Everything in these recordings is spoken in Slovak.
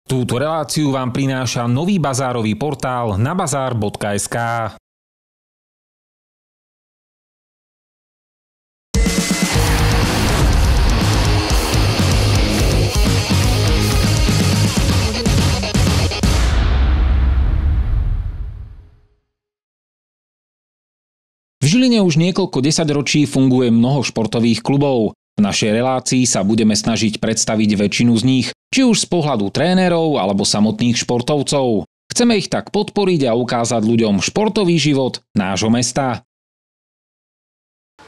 Túto reláciu vám prináša nový bazárový portál nabazar.sk. V Žiline už niekoľko desaťročí funguje mnoho športových klubov. V našej relácii sa budeme snažiť predstaviť väčšinu z nich, či už z pohľadu trénerov alebo samotných športovcov. Chceme ich tak podporiť a ukázať ľuďom športový život nášho mesta.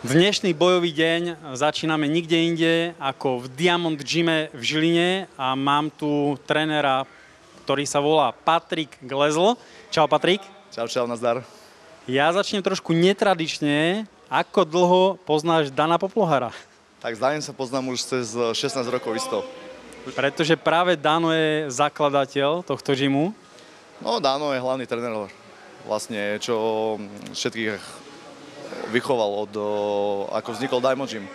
Dnešný bojový deň začíname nikde inde ako v Diamond Gyme v Žiline a mám tu trénera, ktorý sa volá Patrik Glezl. Čau Patrik. Čau, nazdar. Ja začnem trošku netradične. Ako dlho poznáš Dana Popluhára? Tak s Danom sa poznám už cez 16 rokov isto. Pretože práve Dano je zakladateľ tohto gymu. No, Dano je hlavný tréner vlastne, čo všetkých vychoval od ako vznikol Diamond Gym.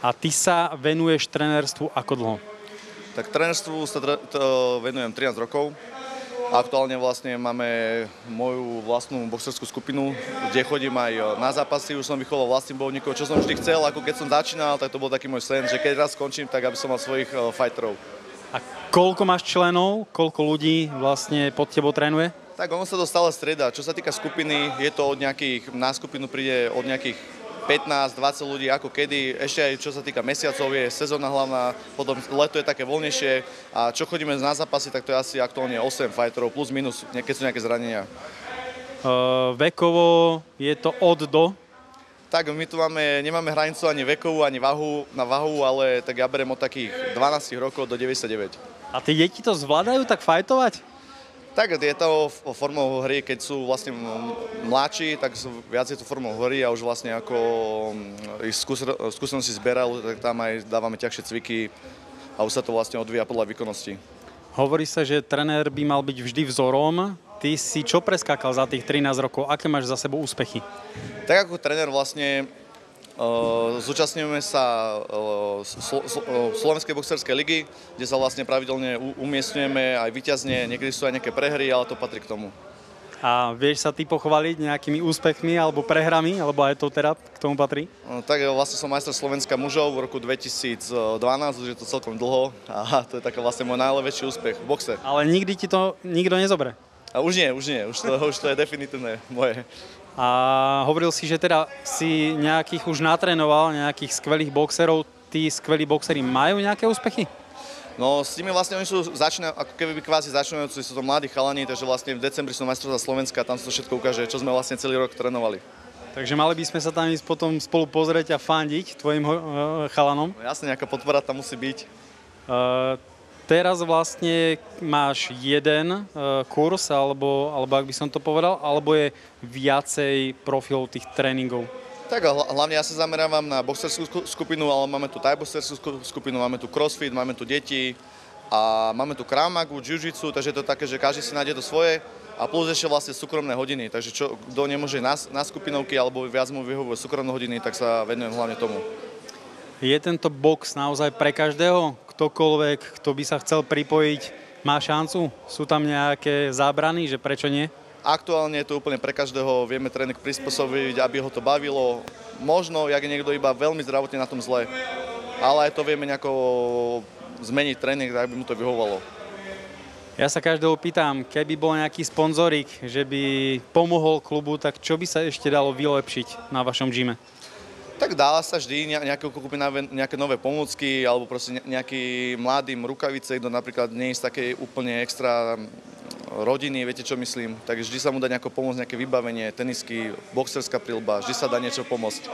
A ty sa venuješ trénerstvu ako dlho? Tak trénerstvu sa venujem 13 rokov. Aktuálne vlastne máme moju vlastnú boxerskú skupinu, kde chodím aj na zápasy. Už som vychoval vlastných bojovníkov, čo som vždy chcel, ako keď som začínal, tak to bol taký môj sen, že keď raz skončím, tak aby som mal svojich fighterov. A koľko máš členov, koľko ľudí vlastne pod tebou trénuje? Tak ono sa to stále strieda. Čo sa týka skupiny, je to od nejakých, na skupinu príde od nejakých 15-20 ľudí ako kedy, ešte aj čo sa týka mesiacov, je sezóna hlavná, potom leto je také voľnejšie a čo chodíme na zápasy, tak to je asi aktuálne 8 fighterov plus minus, keď sú nejaké zranenia. Vekovo je to od do? Tak my tu nemáme hranicu ani vekovú, ani na váhu, ale tak ja beriem od takých 12 rokov do 99. A tí deti to zvládajú tak fajtovať? Tak je to formou hry, keď sú vlastne mladší, tak viac je to formou hry a už vlastne ako ich skúsenosti zberajú, tak tam aj dávame ťažšie cviky a už sa to vlastne odvíja podľa výkonnosti. Hovorí sa, že tréner by mal byť vždy vzorom. Ty si čo preskákal za tých 13 rokov? Aké máš za sebou úspechy? Tak ako tréner vlastne zúčastňujeme sa Slovenskej boxerskej ligy, kde sa vlastne pravidelne umiestňujeme aj víťazne, niekedy sú aj nejaké prehry, ale to patrí k tomu. A vieš sa ty pochváliť nejakými úspechmi alebo prehrami, alebo aj to teda k tomu patrí? Tak vlastne som majster Slovenska mužov v roku 2012, už je to celkom dlho a to je taký vlastne môj najväčší úspech v boxe. Ale nikdy ti to nikto nezoberie? A už nie, už to je definitívne moje. A hovoril si, že teda si nejakých už natrénoval, nejakých skvelých boxerov. Tí skvelí boxeri majú nejaké úspechy? No s nimi vlastne oni sú ako keby kvázi začínajúci, sú to mladí chalani, takže vlastne v decembri sú majstrovstvá Slovenska a tam sa to všetko ukáže, čo sme vlastne celý rok trénovali. Takže mali by sme sa tam ísť potom spolu pozrieť a fandiť tvojim chalanom? No jasne, nejaká podpora tam musí byť. Teraz vlastne máš jeden kurz, alebo ak by som to povedal, alebo je viacej profilov tých tréningov? Tak hlavne ja sa zamerávam na boxerskú skupinu, ale máme tu thai-boxerskú skupinu, máme tu crossfit, máme tu deti a máme tu krav magu, jiu-jitsu, takže je to také, že každý si nájde to svoje a plus ešte vlastne súkromné hodiny, takže kto nemôže na skupinovky alebo viac mu vyhovuje súkromné hodiny, tak sa venujem hlavne tomu. Je tento box naozaj pre každého? Ktokoľvek, kto by sa chcel pripojiť, má šancu? Sú tam nejaké zábrany, že prečo nie? Aktuálne je to úplne pre každého, vieme tréning prispôsobiť, aby ho to bavilo. Možno, jak je niekto iba veľmi zdravotne na tom zle, ale aj to vieme nejako zmeniť tréning, tak by mu to vyhovovalo. Ja sa každého pýtam, keby bol nejaký sponzorik, že by pomohol klubu, tak čo by sa ešte dalo vylepšiť na vašom gyme? Tak dá sa vždy nejaké nové pomôcky alebo proste nejaký mladým rukavice, kto napríklad nie je z takej úplne extra rodiny, viete čo myslím, tak vždy sa mu dá nejako pomôcť, nejaké vybavenie, tenisky, boxerská prilba, vždy sa dá niečo pomôcť.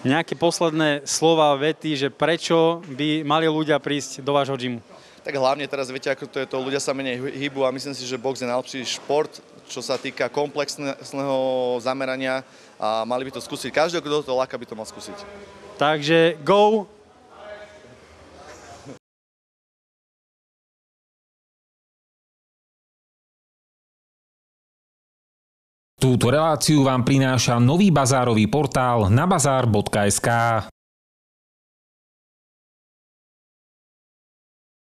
Nejaké posledné slova, vety, že prečo by mali ľudia prísť do vášho gymu? Tak hlavne teraz viete, ako to je to, ľudia sa menej hýbu a myslím si, že box je najlepší šport, čo sa týka komplexného zamerania a mali by to skúsiť. Každý, kto to láka, by to mal skúsiť. Takže go! Túto reláciu vám prináša nový bazárový portál nabazar.sk.